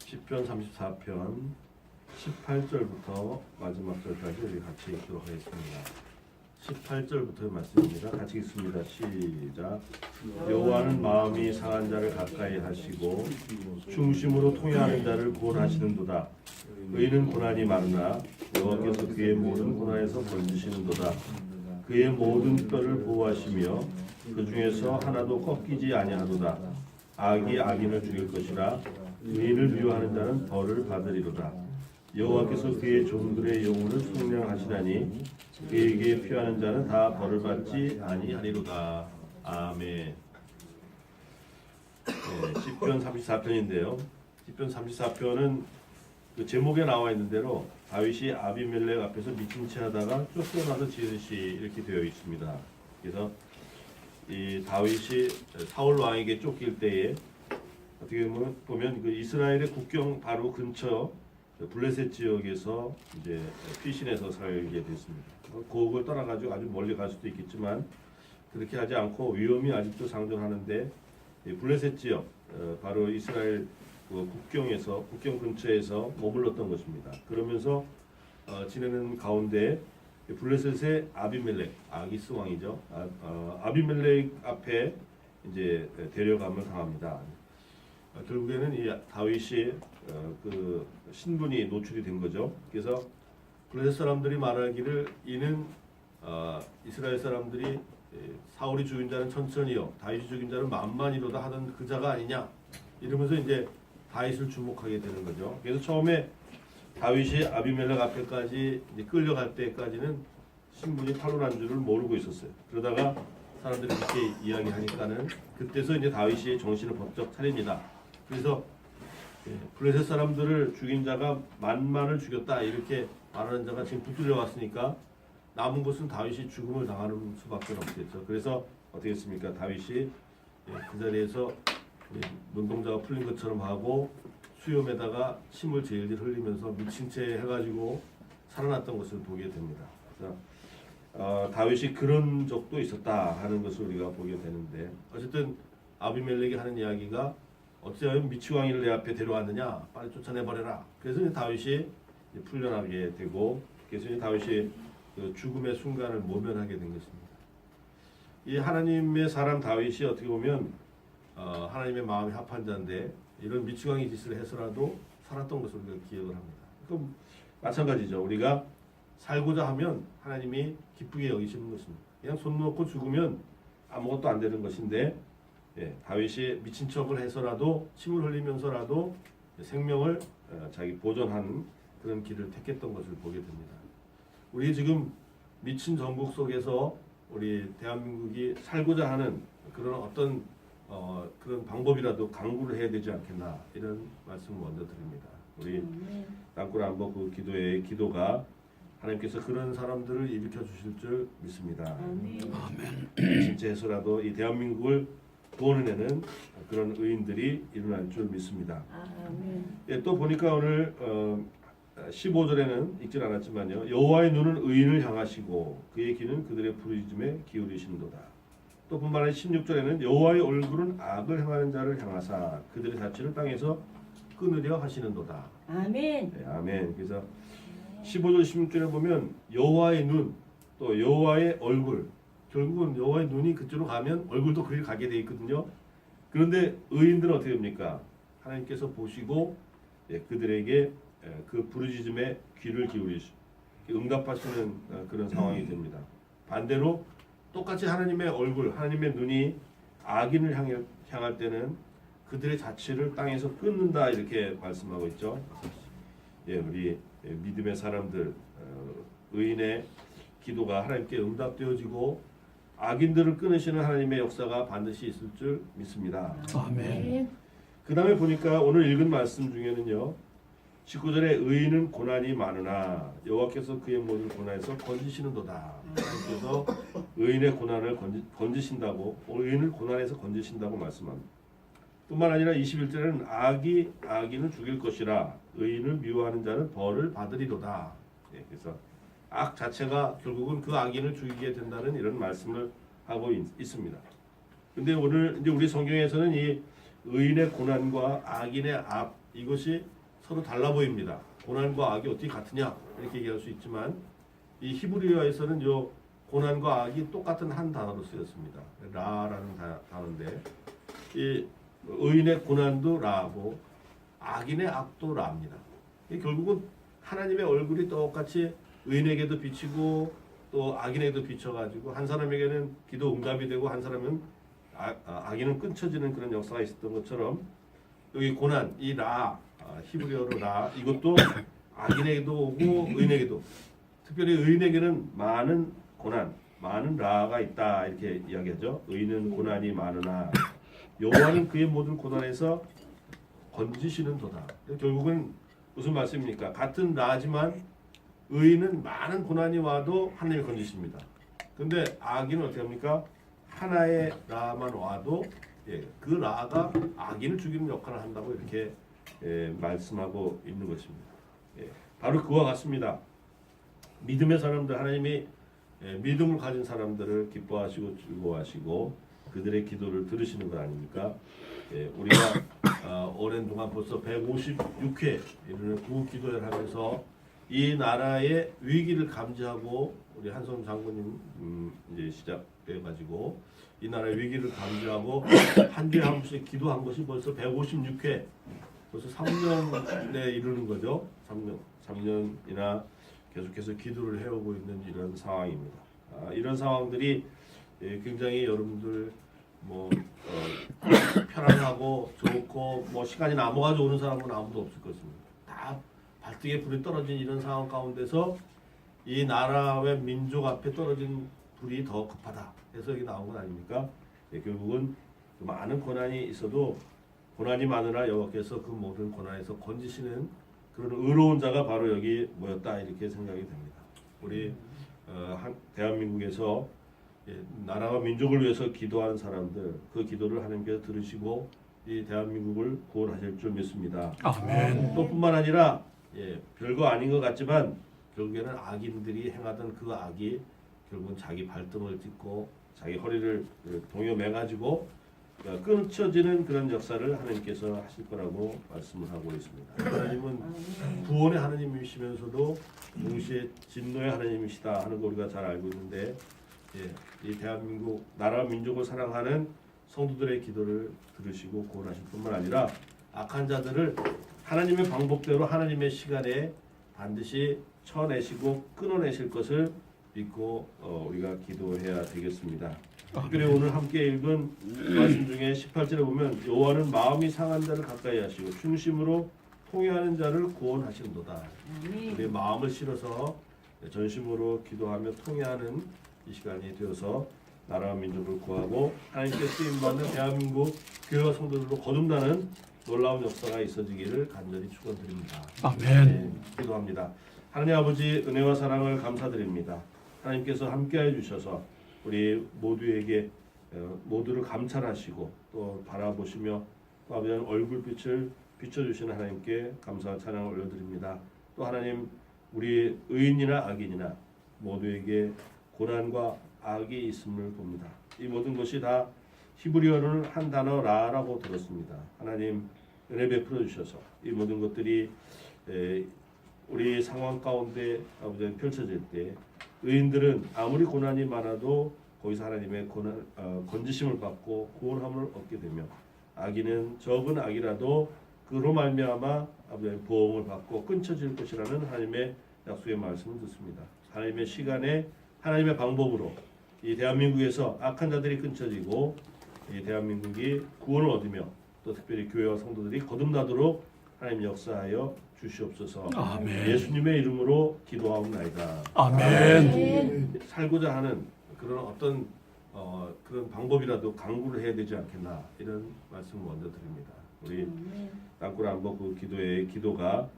시편 34편 18절부터 마지막 절까지 우리 같이 읽도록 하겠습니다. 18절부터의 말씀입니다. 같이 읽습니다. 시작. 여호와는 마음이 상한 자를 가까이 하시고 중심으로 통회하는 자를 구원하시는도다. 의인은 고난이 많으나 여호와께서 그의 모든 고난에서 건지시는도다. 그의 모든 뼈를 보호하시며 그 중에서 하나도 꺾이지 아니하도다. 악이 악인을 죽일 것이라 의인을 미워하는 자는 벌을 받으리로다. 여호와께서 그의 종들의 영혼을 속량하시나니 그에게 피하는 자는 다 벌을 받지 아니하리로다. 아멘. 시편 34편인데요. 시편 34편은 그 제목에 나와 있는 대로 다윗이 아비멜렉 앞에서 미친 채 하다가 쫓겨나서 지은 시 이렇게 되어 있습니다. 그래서 이 다윗이 사울 왕에게 쫓길 때에 어떻게 보면 그 이스라엘의 국경 바로 근처 블레셋 지역에서 이제 피신해서 살게 됐습니다. 고국을 떠나가지고 아주 멀리 갈 수도 있겠지만 그렇게 하지 않고 위험이 아직도 상존하는데 블레셋 지역 바로 이스라엘 국경 근처에서 머물렀던 것입니다. 그러면서 지내는 가운데 블레셋의 아비멜렉 아기스 왕이죠. 아비멜렉 앞에 이제 데려감을 당합니다. 결국에는 이 다윗이 그 신분이 노출이 된 거죠. 그래서 블레셋 사람들이 말하기를 이는 이스라엘 사람들이 사울이 죽인 자는 천천히요 다윗이 죽인 자는 만만이로다 하던 그 자가 아니냐 이러면서 이제 다윗을 주목하게 되는 거죠. 그래서 처음에 다윗이 아비멜렉 앞에까지 이제 끌려갈 때까지는 신분이 탄로난 줄을 모르고 있었어요. 그러다가 사람들이 그렇게 이야기하니까는 그때서 이제 다윗이 정신을 번쩍 차립니다. 그래서 블레셋 사람들을 죽인 자가 만만을 죽였다 이렇게 말하는 자가 지금 붙들려 왔으니까 남은 것은 다윗이 죽음을 당하는 수밖에 없겠죠. 그래서 어떻게 했습니까? 다윗이 그 자리에서 눈동자가 풀린 것처럼 하고 수염에다가 침을 질질 흘리면서 미친 채 해가지고 살아났던 것을 보게 됩니다. 그래서 다윗이 그런 적도 있었다 하는 것을 우리가 보게 되는데 어쨌든 아비멜렉이 하는 이야기가 어찌하면 미치광이를 내 앞에 데려왔느냐 빨리 쫓아내버려라. 그래서 다윗이 풀려나게 되고 그래서 다윗이 그 죽음의 순간을 모면하게 된 것입니다. 이 하나님의 사람 다윗이 어떻게 보면 하나님의 마음이 합한 자인데 이런 미치광이 짓을 해서라도 살았던 것을 우리가 기억을 합니다. 그럼 마찬가지죠. 우리가 살고자 하면 하나님이 기쁘게 여기시는 것입니다. 그냥 손 놓고 죽으면 아무것도 안 되는 것인데 다윗이 미친 척을 해서라도 침을 흘리면서라도 생명을 자기 보존하는 그런 길을 택했던 것을 보게 됩니다. 우리 지금 미친 정국 속에서 우리 대한민국이 살고자 하는 그런 어떤 그런 방법이라도 강구를 해야 되지 않겠나 이런 말씀을 먼저 드립니다. 우리 땅굴 안보 그 기도가 하나님께서 그런 사람들을 일으켜 주실 줄 믿습니다. 아멘. 진짜 해서라도 이 대한민국을 구원해내는 그런 의인들이 일어날 줄 믿습니다. 아멘. 또 보니까 오늘 15절에는 읽질 않았지만요. 여호와의 눈은 의인을 향하시고 그의 귀는 그들의 부르짖음에 기울이시는도다. 또 뿐만 아니라 16절에는 여호와의 얼굴은 악을 행하는 자를 향하사 그들의 자취를 땅에서 끊으려 하시는도다. 아멘. 네, 아멘. 그래서 15절 16절에 보면 여호와의 눈 또 여호와의 얼굴 결국은 여호와의 눈이 그쪽으로 가면 얼굴도 거기 가게 돼 있거든요. 그런데 의인들은 어떻게 됩니까? 하나님께서 보시고 그들에게 그 부르짖음에 귀를 기울이시고 응답하시는 그런 상황이 됩니다. 반대로 똑같이 하나님의 얼굴, 하나님의 눈이 악인을 향할 때는 그들의 자취를 땅에서 끊는다 이렇게 말씀하고 있죠. 우리 믿음의 사람들, 의인의 기도가 하나님께 응답되어지고 악인들을 끊으시는 하나님의 역사가 반드시 있을 줄 믿습니다. 아멘. 그 다음에 보니까 오늘 읽은 말씀 중에는요. 19절에 의인은 고난이 많으나 여호와께서 그의 모든 고난에서 건지시는도다. 그래서 의인의 고난을 건지신다고 의인을 고난에서 건지신다고 말씀합니다. 뿐만 아니라 21절에는 악이 악인을 죽일 것이라 의인을 미워하는 자는 벌을 받으리로다. 그래서 악 자체가 결국은 그 악인을 죽이게 된다는 이런 말씀을 하고 있습니다. 근데 오늘 이제 우리 성경에서는 이 의인의 고난과 악인의 압 이것이 서로 달라 보입니다. 고난과 악이 어떻게 같으냐 이렇게 얘기할 수 있지만 이 히브리어에서는 요 고난과 악이 똑같은 한 단어로 쓰였습니다. 라라는 단어인데 이 의인의 고난도 라고 악인의 악도 라입니다. 결국은 하나님의 얼굴이 똑같이 의인에게도 비치고 또 악인에게도 비춰가지고 한 사람에게는 기도 응답이 되고 한 사람은 악인은 끊쳐지는 그런 역사가 있었던 것처럼 여기 고난 이 라 히브리어로 라 이것도 악인에게도 오고 의인에게도 특별히 의인에게는 많은 고난 많은 라가 있다 이렇게 이야기하죠. 의인은 고난이 많으나 여호와는 그의 모든 고난에서 건지시는도다. 결국은 무슨 말씀입니까? 같은 라지만 의인은 많은 고난이 와도 하나님이 건지십니다. 근데 악인은 어떻게 합니까? 하나의 라만 와도 그 라가 악인을 죽이는 역할을 한다고 이렇게 말씀하고 있는 것입니다. 바로 그와 같습니다. 믿음의 사람들 하나님이 믿음을 가진 사람들을 기뻐하시고 즐거워하시고 그들의 기도를 들으시는 것 아닙니까? 우리가 오랜 동안 벌써 156회 이르는 구국 기도회를 하면서 이 나라의 위기를 감지하고 우리 한성 장군님 이제 시작해가지고 이 나라의 위기를 감지하고 한 주에 한 번씩 기도한 것이 벌써 156회 벌써 3년에 이르는 거죠. 3년이나 계속해서 기도를 해오고 있는 이런 상황입니다. 이런 상황들이 굉장히 여러분들 편안하고 좋고 시간이 남아가지고 오는 사람은 아무도 없을 것입니다. 다 발등에 불이 떨어진 이런 상황 가운데서 이 나라와 민족 앞에 떨어진 불이 더 급하다 해서 여기 나온 건 아닙니까? 결국은 그 많은 고난이 있어도 고난이 많으나 여호와께서 그 모든 고난에서 건지시는 그런 의로운 자가 바로 여기 모였다 이렇게 생각이 됩니다. 우리 대한민국에서 나라와 민족을 위해서 기도하는 사람들 그 기도를 하나님께서 들으시고 이 대한민국을 구원하실 줄 믿습니다. 아멘. 또 뿐만 아니라 별거 아닌 것 같지만 결국에는 악인들이 행하던 그 악이 결국은 자기 발등을 찢고 자기 허리를 동여매가지고 끊쳐지는 그런 역사를 하나님께서 하실 거라고 말씀을 하고 있습니다. 하나님은 구원의 하나님이시면서도 동시에 진노의 하나님이시다 하는 거 우리가 잘 알고 있는데 이 대한민국 나라와 민족을 사랑하는 성도들의 기도를 들으시고 구원하실 뿐만 아니라 악한 자들을 하나님의 방법대로 하나님의 시간에 반드시 쳐내시고 끊어내실 것을 믿고 우리가 기도해야 되겠습니다. 특별히 오늘 함께 읽은 말씀 중에 18절에 보면 여호와는 마음이 상한 자를 가까이 하시고 중심으로 통회하는 자를 구원하시는도다. 우리의 마음을 실어서 전심으로 기도하며 통회하는 이 시간이 되어서 나라와 민족을 구하고 하나님께 쓰임받는 대한민국 교회와 성도들로 거듭나는 놀라운 역사가 있어지기를 간절히 축원드립니다. 아멘. 기도합니다. 하나님 아버지 은혜와 사랑을 감사드립니다. 하나님께서 함께해 주셔서 우리 모두에게 모두를 감찰하시고 또 바라보시며 또 아버지 얼굴빛을 비춰주시는 하나님께 감사와 찬양을 올려드립니다. 또 하나님 우리 의인이나 악인이나 모두에게 고난과 악이 있음을 봅니다. 이 모든 것이 다 히브리어로는 한 단어 라라고 들었습니다. 하나님 은혜 베풀어 주셔서 이 모든 것들이 우리 상황 가운데 아버지 펼쳐질 때 의인들은 아무리 고난이 많아도 거기서 하나님의 건지심을 받고 구원함을 얻게 되며 악인은 적은 악이라도 그로 말미암아 아버지 보응을 받고 끊쳐질 것이라는 하나님의 약속의 말씀을 듣습니다. 하나님의 시간에 하나님의 방법으로 이 대한민국에서 악한 자들이 끊쳐지고 이 대한민국이 구원을 얻으며 또 특별히 교회와 성도들이 거듭나도록 하나님 역사하여 주시옵소서. 아멘. 예수님의 이름으로 기도하옵나이다. 아멘. 살고자 하는 그런 어떤 그런 방법이라도 강구를 해야 되지 않겠나 이런 말씀을 먼저 드립니다. 우리 땅굴 안보 그 기도의 기도가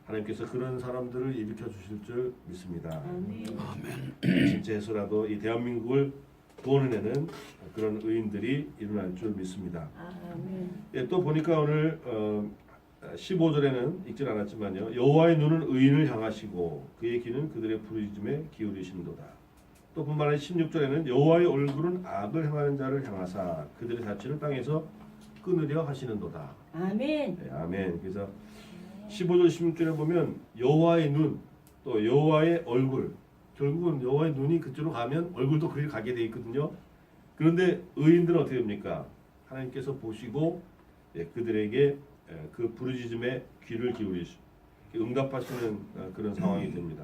하나님께서 그런 사람들을 일으켜 주실 줄 믿습니다. 아멘. 진짜 해서라도 이 대한민국을 구원해내는 그런 의인들이 일어날 줄 믿습니다. 또 보니까 오늘 15절에는 읽질 않았지만요. 여호와의 눈은 의인을 향하시고 그의 귀는 그들의 부르짖음에 기울이신도다. 또 뿐만 아니라 16절에는 여호와의 얼굴은 악을 행하는 자를 향하사 그들의 자취를 땅에서 끊으려 하시는도다. 아멘. 아멘. 그래서 15절 16절에 보면 여호와의 눈, 또 여호와의 얼굴, 결국은 여호와의 눈이 그쪽으로 가면 얼굴도 그리 가게 돼 있거든요. 그런데 의인들은 어떻게 됩니까? 하나님께서 보시고 그들에게 그 부르짖음에 귀를 기울이시고 응답하시는 그런 상황이 됩니다.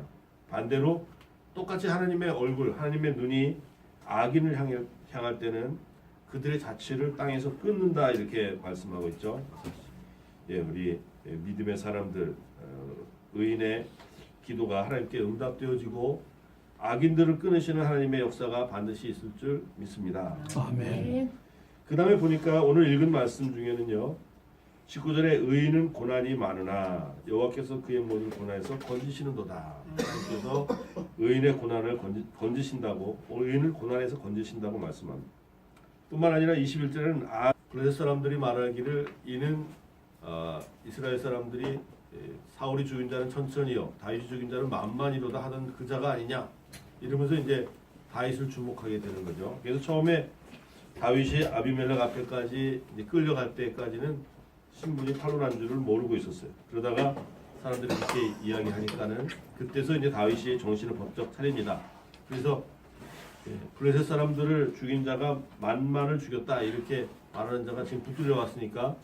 반대로 똑같이 하나님의 얼굴, 하나님의 눈이 악인을 향할 때는 그들의 자취를 땅에서 끊는다 이렇게 말씀하고 있죠. 우리 믿음의 사람들, 의인의 기도가 하나님께 응답되어지고 악인들을 끊으시는 하나님의 역사가 반드시 있을 줄 믿습니다. 아멘. 그 다음에 보니까 오늘 읽은 말씀 중에는요, 19절에 의인은 고난이 많으나 여호와께서 그의 모든 고난에서 건지시는도다. 그래서 의인의 고난을 건지신다고, 의인을 고난에서 건지신다고 말씀합니다. 뿐만 아니라 21절에는 블레셋 사람들이 말하기를 이는 이스라엘 사람들이 사울이 죽인 자는 천천히요 다윗이 죽인 자는 만만이로다 하던 그 자가 아니냐 이러면서 이제 다윗을 주목하게 되는 거죠. 그래서 처음에 다윗이 아비멜렉 앞에까지 이제 끌려갈 때까지는 신분이 탈론한 줄을 모르고 있었어요. 그러다가 사람들이 그렇게 이야기하니까는 그때서 이제 다윗이 정신을 번쩍 차립니다. 그래서 블레셋 사람들을 죽인 자가 만만을 죽였다 이렇게 말하는 자가 지금 붙들려 왔으니까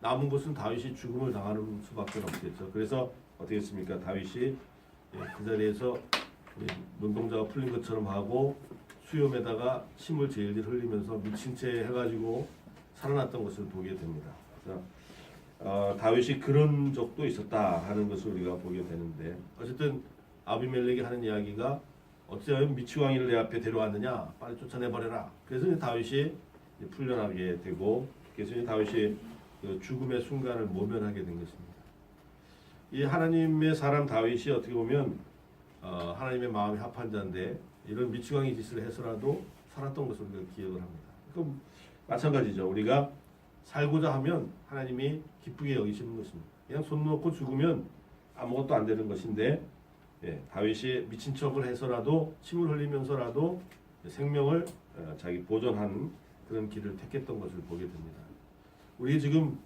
남은 것은 다윗이 죽음을 당하는 수밖에 없겠죠. 그래서 어떻게 했습니까? 다윗이 그 자리에서 눈동자가 풀린 것처럼 하고 수염에다가 침을 질질 흘리면서 미친 채 해가지고 살아났던 것을 보게 됩니다. 그래서 다윗이 그런 적도 있었다 하는 것을 우리가 보게 되는데, 어쨌든 아비멜렉이 하는 이야기가 어찌하여 미치광이를 내 앞에 데려왔느냐, 빨리 쫓아내버려라. 그래서 이제 다윗이 풀려나게 되고, 그래서 이제 다윗이 그 죽음의 순간을 모면하게 된 것입니다. 이 하나님의 사람 다윗이 어떻게 보면 하나님의 마음이 합한 자인데 이런 미치광이 짓을 해서라도 살았던 것을 우리가 기억을 합니다. 그럼 마찬가지죠. 우리가 살고자 하면 하나님이 기쁘게 여기시는 것입니다. 그냥 손 놓고 죽으면 아무것도 안 되는 것인데, 다윗이 미친 척을 해서라도 침을 흘리면서라도 생명을 자기 보존하는 그런 길을 택했던 것을 보게 됩니다. 우리 지금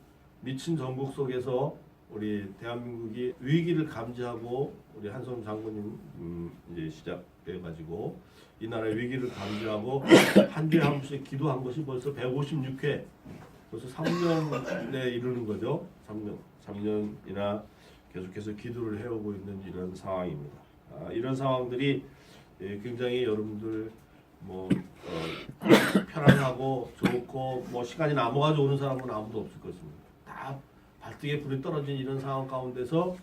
미친 전국 속에서 우리 대한민국이 위기를 감지하고 우리 한son 장군님 이제 시작돼 가지고 이 나라의 위기를 감지하고 한 주에 한 번씩 기도한 것이 벌써 156회, 벌써 3년에 이르는 거죠. 3년이나 계속해서 기도를 해오고 있는 이런 상황입니다. 이런 상황들이 굉장히 여러분들 편안하고 좋고 시간이 남아가지고 오는 사람은 아무도 없을 것입니다. 다 발등에 불이 떨어진 이런 상황 가운데서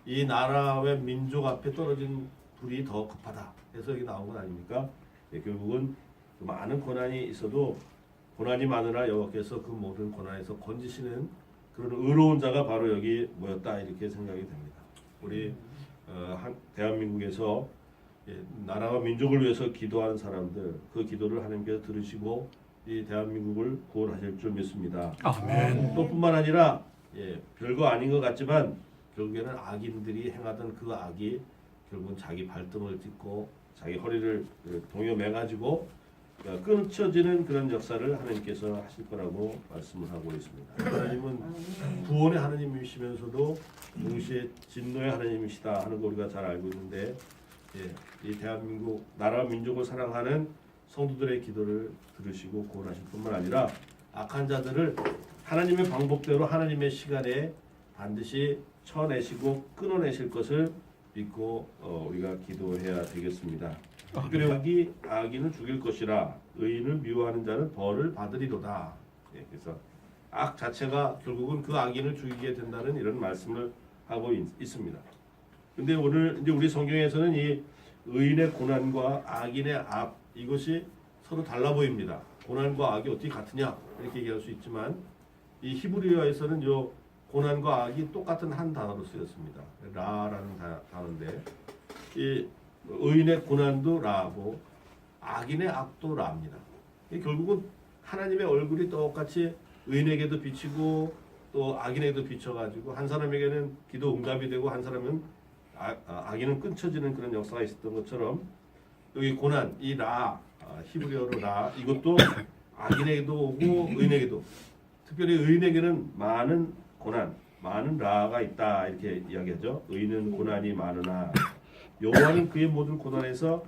이 나라의 민족 앞에 떨어진 불이 더 급하다 해서 여기 나온 건 아닙니까? 결국은 많은 고난이 있어도 고난이 많으나 여호와께서 그 모든 고난에서 건지시는 그런 의로운 자가 바로 여기 모였다 이렇게 생각이 됩니다. 우리 대한민국에서 나라와 민족을 위해서 기도하는 사람들, 그 기도를 하나님께서 들으시고 이 대한민국을 구원하실 줄 믿습니다. 아멘. 또 뿐만 아니라 별거 아닌 것 같지만 결국에는 악인들이 행하던 그 악이 결국은 자기 발등을 딛고 자기 허리를 동여 매가지고 끊어지는 그런 역사를 하나님께서 하실 거라고 말씀을 하고 있습니다. 하나님은 구원의 하나님이시면서도 동시에 진노의 하나님이시다 하는 거 우리가 잘 알고 있는데, 이 대한민국 나라와 민족을 사랑하는 성도들의 기도를 들으시고 구원하실 뿐만 아니라 악한 자들을 하나님의 방법대로 하나님의 시간에 반드시 쳐내시고 끊어내실 것을 믿고 우리가 기도해야 되겠습니다. 특별히 여기 악인을 죽일 것이라 의인을 미워하는 자는 벌을 받으리로다. 그래서 악 자체가 결국은 그 악인을 죽이게 된다는 이런 말씀을 하고 있습니다. 근데 오늘 이제 우리 성경에서는 이 의인의 고난과 악인의 악, 이것이 서로 달라 보입니다. 고난과 악이 어떻게 같으냐 이렇게 얘기할 수 있지만 이 히브리어에서는 요 고난과 악이 똑같은 한 단어로 쓰였습니다. 라라는 단어인데 이 의인의 고난도 라고 악인의 악도 라입니다. 결국은 하나님의 얼굴이 똑같이 의인에게도 비치고 또 악인에게도 비춰가지고 한 사람에게는 기도 응답이 되고 한 사람은 악인은 끊쳐지는 그런 역사가 있었던 것처럼 여기 고난, 이 라, 히브리어로 라, 이것도 악인에게도 오고 의인에게도, 특별히 의인에게는 많은 고난, 많은 많은 라가 있다 이렇게 이야기하죠. 의인은 고난이 많으나 여호와는 그의 모든 고난에서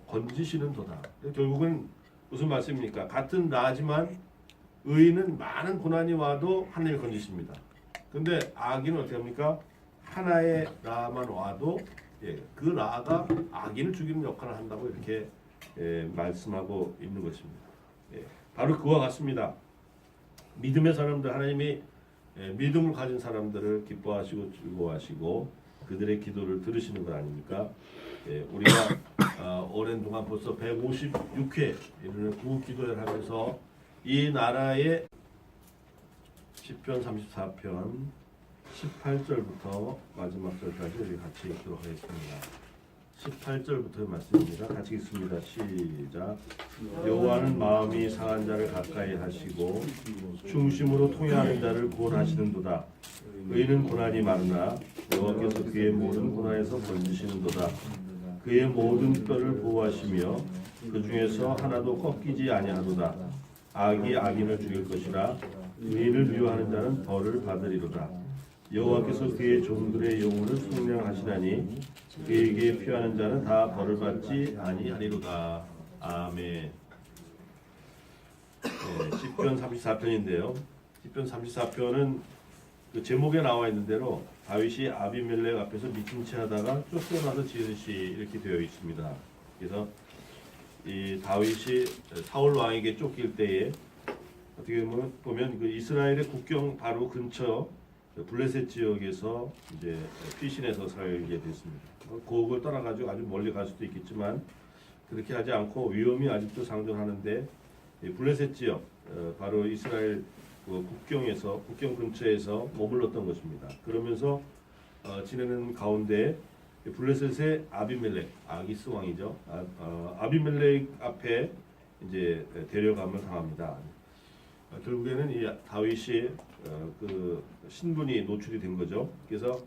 건지시는도다. 결국은 무슨 말씀입니까? 같은 라지만 의인은 많은 고난이 와도 하나님이 건지십니다. 근데 악인은 어떻게 합니까? 하나의 라만 와도 그 라가 악인을 죽이는 역할을 한다고 이렇게 말씀하고 있는 것입니다. 바로 그와 같습니다. 믿음의 사람들, 하나님이 믿음을 가진 사람들을 기뻐하시고 즐거워하시고 그들의 기도를 들으시는 것 아닙니까? 우리가 오랜 동안 벌써 156회 이르는 구기도회를 하면서 이 나라의 시편 34편 18절부터 마지막 절까지 우리 같이 읽도록 하겠습니다. 18절부터의 말씀입니다. 같이 읽습니다. 시작. 여호와는 마음이 상한 자를 가까이 하시고 중심으로 통회하는 자를 구원하시는도다. 의인은 고난이 많으나 여호와께서 그의 모든 고난에서 건지시는도다. 그의 모든 뼈를 보호하시며 그 중에서 하나도 꺾이지 아니하도다. 악이 악인을 죽일 것이라 의인을 미워하는 자는 벌을 받으리로다. 여호와께서 그의 종들의 영혼을 속량하시나니 그에게 피하는 자는 다 벌을 받지 아니하리로다. 아멘. 시편 34편인데요. 시편 34편은 그 제목에 나와 있는 대로 다윗이 아비멜렉 앞에서 미친 채 하다가 쫓겨나서 지은 시 이렇게 되어 있습니다. 그래서 이 다윗이 사울 왕에게 쫓길 때에 어떻게 보면 그 이스라엘의 국경 바로 근처 블레셋 지역에서 이제 피신해서 살게 됐습니다. 고국을 떠나가지고 아주 멀리 갈 수도 있겠지만 그렇게 하지 않고 위험이 아직도 상존하는데 블레셋 지역 바로 이스라엘 국경에서 국경 근처에서 머물렀던 것입니다. 그러면서 지내는 가운데 블레셋의 아비멜렉 아기스 왕이죠. 아비멜렉 앞에 이제 데려감을 당합니다. 결국에는 이 다윗이 그 신분이 노출이 된 거죠. 그래서